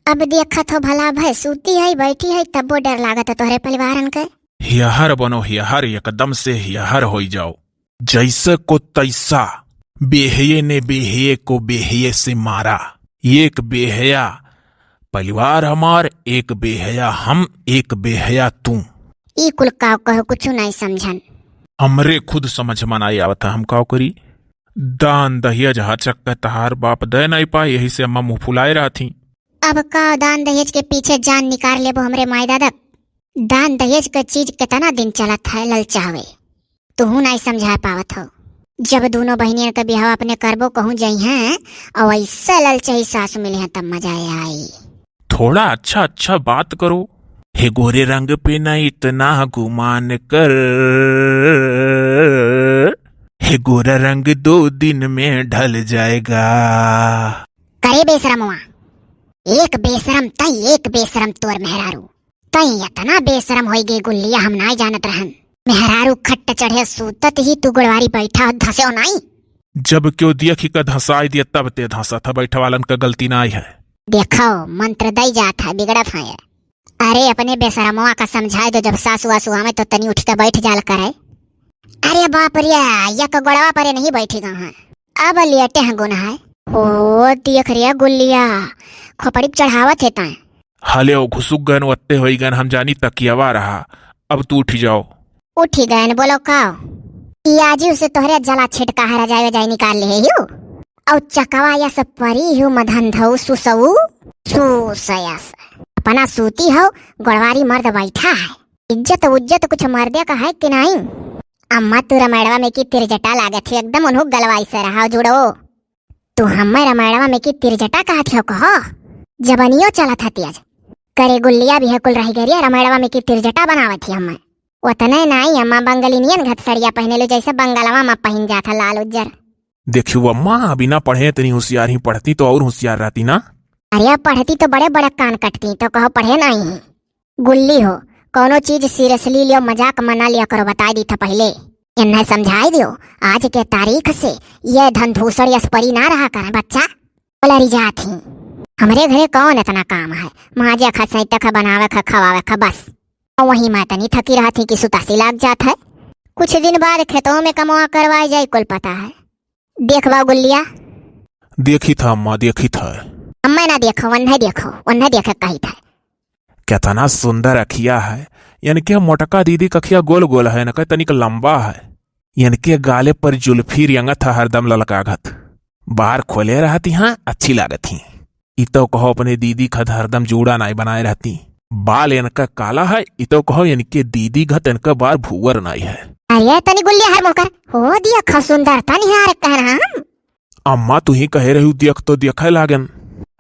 अब देखत हो भला भाई सूती है बैठी है तब डर लागत है तोहरे परिवारन के। हियहर बनो हियहर, एकदम से हियहर हो जाओ। जैसे को तैसा, बेहये ने बेहये को बेहये से मारा। एक बेहया परिवार हमार, एक बेहया हम, एक बेहया तू। ई कुल काव कहो कुछ नहीं समझन। हमरे खुद समझ में नहीं आवत हम काव करी। दान दहेज हचक के तहार बाप दे नहीं पाए, यही से अम्मा मुंह फुलाए रहा थी। अब का दान दहेज के पीछे जान निकाल लेबो हमरे माई दादा। दान दहेज का चीज कितना दिन चलत है ललचावे, तू नहीं समझा पावत हो। जब दोनों बहनियन का ब्याह अपने करबो कहूँ जाई हैं और ऐसा ललचाई सासु मिले हैं तब मजा आई। थोड़ा अच्छा अच्छा बात करो। हे गोरे रंग पे न इतना गुमान कर, हे गोरा रंग 2 दिन में ढल जाएगा। करे बेशरमवा, एक बेशरम तई एक बेशरम तोर मेहरारू। तई इतना बेशरम होई गे गुल्लिया हम नहीं जानत रहन। मेहरारू खट्ट चढ़े सूतत ही तू गुड़वारी बैठा धसे नहीं। जब क्यों देखी का धसाई दिया तब ते धसा था, बैठा वालन का गलती ना आई है। देखो मंत्र दई जात है बिगड़त है। अरे अपने बेशरमवा का समझाए दो, जब सासु वासु आवे तो तनी उठ के बैठ जाल करे। अरे बाप रे, या का गोड़वा परे नहीं बैठी है। अब लेटे हैं गुना है। ओ देख रे गुल्लिया खोपड़ी चढ़ावत है ताए। हाले ओ घुसुक गन वत्ते होई गन, हम जानी तकियावा रहा। अब तू उठी जाओ। उठी गए बोलो का पियाजी उसे तोहरे जला छिटका है रजाई वजाई निकाल ले यू और चकवा या सब परी हूँ मधन धऊ सुसऊ सुसयास अपना सूती हो। गड़वारी मर्द बैठा है। इज्जत उज्जत कुछ मर्दे का है कि नहीं। अम्मा तू रमैड़वा में की तिरजटा लागत है एकदम उन्हों गलवाई से रहा जुड़ो। तू हमें रमैड़वा में की तिरजटा कहत हो कहो। जबनियो चलत हती आज करे गुल्लिया भी है कुल रही गरी रमैड़वा में की तिरजटा बनावत थी हमें। उतने नहीं अम्मा बंगलिनियन घटसड़िया पहने लो जैसे बंगालवा में पहन जाता लाल उज्जर। देखियो अम्मा बिना पढ़े इतनी होशियार ही, पढ़ती तो और होशियार रहती ना। अरे पढ़ती तो बड़े बड़े कान कटती, तो कहो पढ़े नहीं। गुल्ली हो कोनो चीज सीरियसली लियो, मजाक मना लिया करो। बता दी था पहले, इन्हें समझाई दियो आज के तारीख से ये धनधूसर यस्परी ना रहा करे बच्चा। बोला रिजा थी हमरे घरे कौन इतना काम है, माजे खा सैत खा बनावे खा खवावे खा बस। और वही मैं तनी थकी रहा थी कि सुतासी लाग जात है। कुछ दिन बाद खेतों में कमवा करवाई जाए कुल पता है। देखवा गुल्लिया। देखी था अम्मा देखी था। अम्मा ना देखो वन्ने देखो, वन्ने देखे कही था। कितना सुंदर अखिया है। यानी कि मोटका दीदी का अखिया गोल गोल है, न कह तनिक लंबा है। यानी कि गाले पर जुल्फी रंगत था हरदम ललकागत। बाहर खोले रहती हाँ अच्छी लागत थी। इतो कहो अपने दीदी खत हरदम जूड़ा नाई बनाए रहती। बाल इनका काला है, इतो कहो इनके दीदी घत इनका बाल भूवर नाई है। अरे तनी गुल्लिया हर मोकर हो दिया खा सुंदर तनी हार कहना हम। अम्मा तू ही कहे रही देख तो देखे लागन।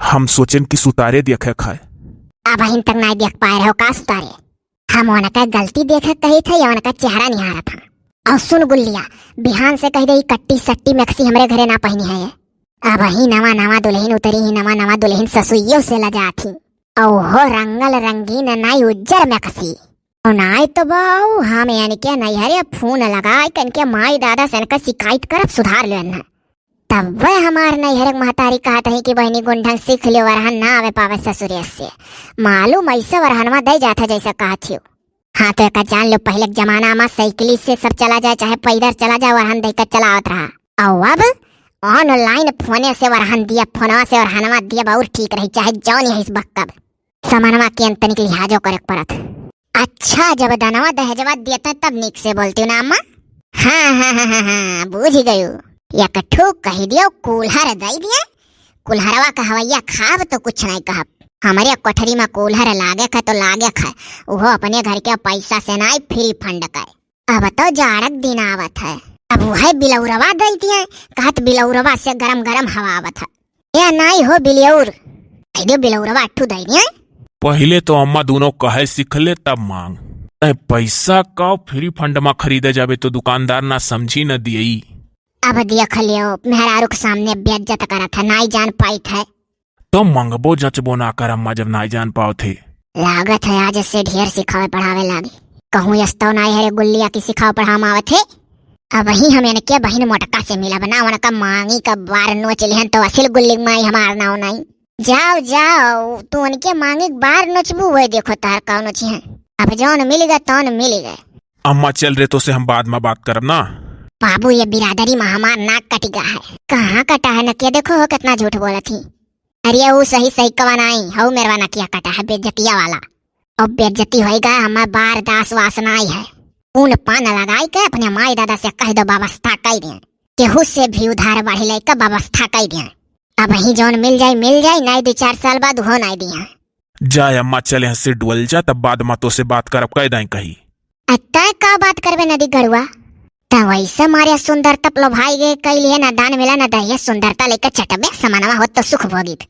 हम सोचन की सुतारे देखे खाए। अब हिन तक नहीं देख पाए रहो का सुतारे। हम उनका गलती देखे कही थे या उनका चेहरा निहारा था। और सुन गुल्लिया बिहान से कह दे कट्टी सट्टी मैक्सी हमरे घरे ना पहनी है। अब ही नवा नवा दुल्हन उतरी ही नवा नवा दुल्हन ससुइयों से लजा थी। ओहो रंगल रंगीन नाई उज्जर मैक्सी और नाई तो बाऊ हम यानी क्या नहीं हरे फोन लगाए कनके माई दादा से इनका शिकायत करब सुधार लेना। तब वह हमार नैहरक महतारी कहत है कि बहनी गुंढन सीख लियो वरहन ना आवे पावे ससुरे से। मालूम ऐसे वरहनवा दे जाता जैसा कहत हो। हाँ तो एक जान लो पहले जमाना में साइकिल से सब चला जाए चाहे पैदल चला जाए वरहन देकर चलावत रहा। और अब ऑनलाइन फोने से वरहन दिया, फोनवा से वरहनवा दिया बहुत ठीक रही चाहे जौन यही बक्कब समानवा के अंतनिक लिहाजो करे पड़त। अच्छा जब दनवा दहेजवा देता तब निक से बोलती हूँ ना अम्मा। हाँ बूझ गयू। या कठू कही दियो कुल्हर दई दिया। कुल्हरवा का हवैया खाब तो कुछ नहीं कहब। हमारे कोठरी में कुल्हर लागे खा तो लागे खा, वो अपने घर के पैसा से नहीं फ्री फंड का। अब तो जाड़क दिन आवत है, अब वह बिलौरवा दई दिया। कहत बिलौरवा से गरम गरम हवा आवत है। या नहीं हो बिलौर बिलौरवा अट्ठू दई दिया। पहले तो अम्मा दोनों कहे सीख ले तब मांग। पैसा का फ्री फंड में खरीदे जाबे तो दुकानदार ना समझी न दियई। अब देख लियो मेहरारू के सामने बेइज्जत करत है, नहीं जान पाई थे तो मंगबो जचबो ना कर अम्मा जब नहीं जान पाओ थे। लागत है आज से ढेर सिखावे पढ़ावे लागे। कहूँ यस्तो नहीं है गुल्लिया की सिखाव पढ़ाव आवत है। अब ही हम इनके बहन मोटका से मिला बना उनका मांगी का बार नोच लिहन तो असिल गुल्ली माई हमार नाव नहीं। जाओ जाओ, तू उनके मांगे बार नचबू वही देखो तार का नची है। अब जौन मिलेगा तौन मिलेगा। अम्मा चल रहे तो से हम बाद में बात करब ना। बाबू ये बिरादरी में हमार नाक कटिगा है। कहाँ कटा है नकिया, देखो हो कितना झूठ बोला थी। अरे वो सही सही कवानाई हऊ मेरवा नकिया कटा है बेज्जतिया वाला। अब बेज्जती होएगा हमार बार दास वासनाई है। ऊन पान लगाई के अपने माई दादा से कह दो व्यवस्था कर दे, केहू से भी उधार बाढ़ी लेकर व्यवस्था कर दे। अब वही जौन मिल जाए नहीं 2-4 साल बाद हो नहीं दिया। जाए अम्मा चले हंसे डुअल जा, तब बाद में तो से बात करब कह दाई कही। अतः का बात करबे नदी गड़ुआ, त वैसे मारे सुंदरता लोभाई गे कई लिए ना दान मिला ना दहिया सुंदरता लेकर चटबे समानवा हो तो सुख भोगित।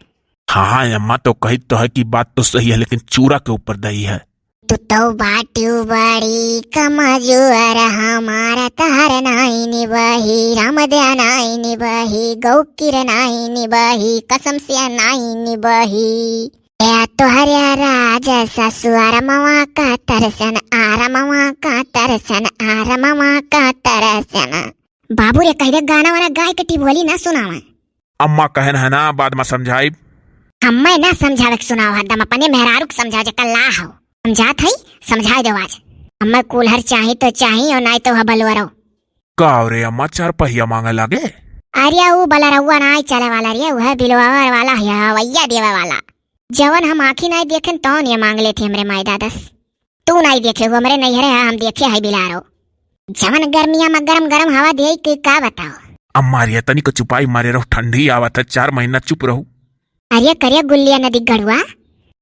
हाँ अम्मा तो कही तो है कि बात तो सही है, लेकिन चूरा के ऊपर दही है। तो बाटू बड़ी कमजोर हमारा तहर नाई निबही, रामदया नाई निबही, गौकिर नाई निबही, कसम से नाई निबही। या तोहरे राज ससुर मवा का तरसन आर मवा का तरसन आर मवा का तरसन। बाबू रे कह दे गाना वाना गाय कटी बोली ना सुनावा। अम्मा कहन है ना बाद में समझाई। हमें ना समझावे सुनाओ, हदम अपने मेहरारू समझा जे कल्ला हो समझात है समझाई दो आज। हमें कुल्हर चाही तो चाही और नहीं तो हबलवरो। का रे अम्मा 4 पहिया मांगे लागे। अरे वो बला रहुआ नहीं चले वाला रे, वह बिलवावर वाला है हवैया देवे वाला। जवन हम आँखी नहीं देखे तो ये मांग लेते हमरे माई दादस। तू नहीं देखे हो हमरे नहीं है, हम देखे है बिलारो। जवन गर्मिया में गरम गरम हवा दे के का बताओ। अम्मा रे तनी को चुपाई मारे रहो, ठंडी आवत है 4 महीना चुप रहो। अरे करिया गुल्लिया नदी गढ़ुआ,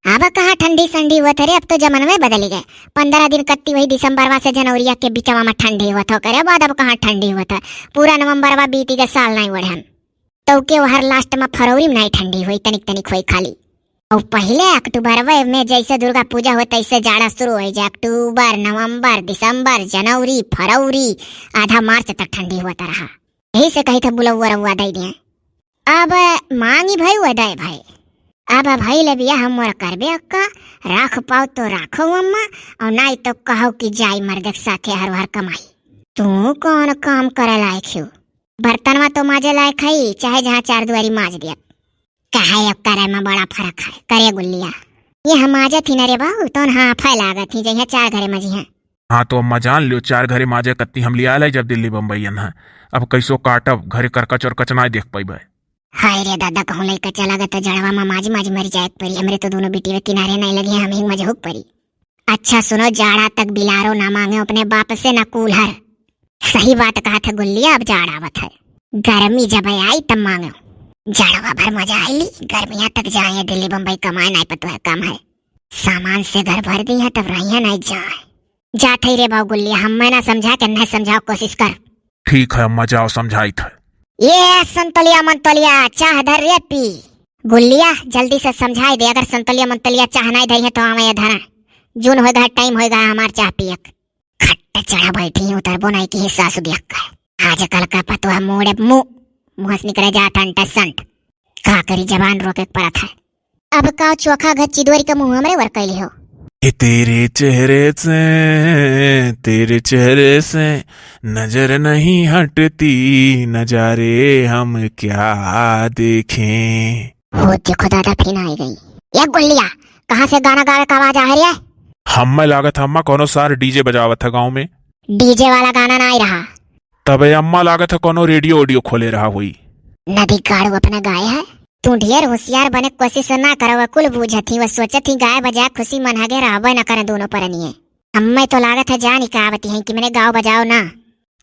अब कहाँ ठंडी संडी हुआ थे रे, अब तो जमाना में बदल गए। 15 दिन कत्ती वही दिसंबर से जनवरिया के बीचवा में ठंडी हुआ था करे, बाद अब कहाँ ठंडी हुआ था। पूरा नवंबर बीती के साल नहीं बढ़न तो के हर लास्ट में फरवरी में नहीं ठंडी हुई, तनिक तनिक हुई खाली। और पहले अक्टूबर में जैसे दुर्गा पूजा हो तैसे जाड़ा शुरू हो जाए। अक्टूबर नवंबर दिसंबर जनवरी फरवरी आधा मार्च तक ठंडी हुआ रहा। यही से कही था बुलौआ रउआ दे दिए। अब मांगी भाई वदाय भाई, अब भाई ले बिया हम मोर करबे अक्का, राख पाओ तो राखो अम्मा, और नहीं तो कहो कि जाई मर्दक साथे हर हर कमाई। तू कौन काम करे लायक हो, बर्तनवा तो माजे लायक है, चाहे जहाँ 4 दुआरी माज दिया। कहे अब करे में बड़ा फर्क है करे गुल्लिया। ये हम माजे थी न रे बाबू, तो हाँ फैला थी जहाँ 4 घरे मजी हैं। हाँ तो अम्मा जान लियो 4 घरे माजे कत्ती हम लिया लाई जब दिल्ली बम्बई है। अब कैसो काटब घरे करकच और कचना देख पाई। हाय रे दादा कहूँ लेकर चला गया तो जड़वा में माजी माजी मर जाए परी। हमरे तो दोनों बेटी किनारे नहीं लगे, हम ही मजहूक परी। अच्छा सुनो, जाड़ा तक बिलारो ना मांगे अपने बाप से ना कूलहर। सही बात कहा था गुल्लिया, अब जाड़ा आवत है, गर्मी जब आई तब मांगो। जाड़वा भर मजा आई, गर्मिया तक जाए दिल्ली बम्बई कमाए नहीं पता है कम है। सामान से घर भर दी है तब रहिया नहीं जाए जात ही रे बाबू गुल्लिया। हम मैं ना समझा के नहीं समझाओ कोशिश कर। ठीक है अम्मा जाओ समझाई था। ये संतोलिया मंतोलिया चाह धर रे पी। गुल्लिया जल्दी से समझाई दे, अगर संतोलिया मंतोलिया चाह नहीं दे तो हमें धरा जून होगा टाइम होगा हमार चाह पियक। खट्टे चढ़ा बैठी उतर बोनाई की हिस्सा सुदियक। आजकल का पतवा मोड़े मुंह से निकले जाता अंटा संट का करी जबान रोके पड़त है। अब का चोखा घच्ची दोरी का मुंह हमरे वर कैली हो। तेरे चेहरे से नजर नहीं हटती, नजारे हम क्या देखें। वो देखो दादा फिर आई गई। ये गुल्लिया कहाँ से गाना गावे का आवाज आ रही है? हमें लागत अम्मा कोनो सार डीजे बजावत था गाँव में। डीजे वाला गाना ना आई रहा। तबे अम्मा लागत है कोनो रेडियो ऑडियो खोले रहा हुई। नदी गाड़ू अपना गाय है। तू ढेर होशियार बने कोशिश ना करो, कुल बूझती व सोचती गाय बजा खुशी मनहागे रहबे न करे दोनों परनिए। हमें तो लागत है जानी का आवती है कि मैंने गाँव बजाओ ना।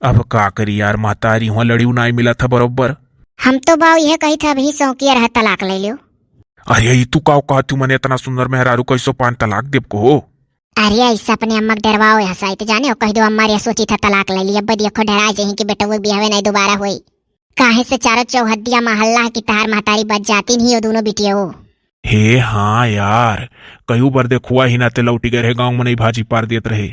अब का करी यार, महतारी हुआ लड़ियों ना मिला था बरोबर। हम तो बाऊ यह कही था अभी सौकिया रह तलाक ले लियो। अरे तू का कहती मैंने इतना सुंदर मेहरारू कैसो 5 तलाक देव को हो। अरे ऐसा अपने अम्मा डरवाओ हसाई तो जाने कह दो अम्मा रे सोची था तलाक ले लिया, बदी अखो डरा जही कि बेटा वो बिहावे नहीं दोबारा हुई। काहे से चारों चौहदिया महल्ला की तार महतारी बच जाती नहीं हो दोनों बिटिया हो। हे हाँ यार, कई बार देखुआ ही ना ते लौटी गए रहे गाँव में नहीं भाजी पार देते रहे।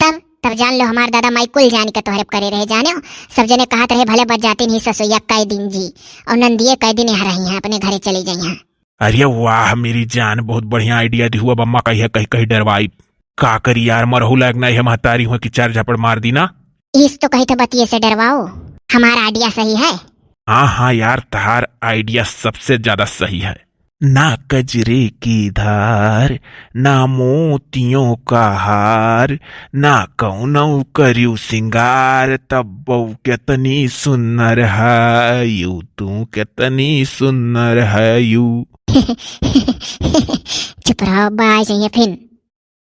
तब जान लो हमारे दादा माई कुल जान के तोहरे करे रहे जाने हो। सब जने कहते रहे भले बच जाती नहीं ससुया कई दिन जी, और नंदिये कई दिन यहाँ रही हैं अपने घरे चली गई हैं। अरे वाह मेरी जान, बहुत बढ़िया आइडिया दी हुआ। अम्मा कही है कहीं कहीं डरवाई का करी यार, मरहू लायक नहीं है महतारी हुआ कि 4 झपड़ मार दी ना। इस तो कही था बतिये से डरवाओ, हमारा आइडिया सही है। हाँ हाँ यार, तहार आइडिया सबसे ज्यादा सही है। ना कजरे की धार, ना मोतियों का हार, ना कौनौ करियो सिंगार, तब बहू केतनी सुन्नर है यू, तू केतनी सुन्नर है यू। चुप रहो, बाज जाइए फिर।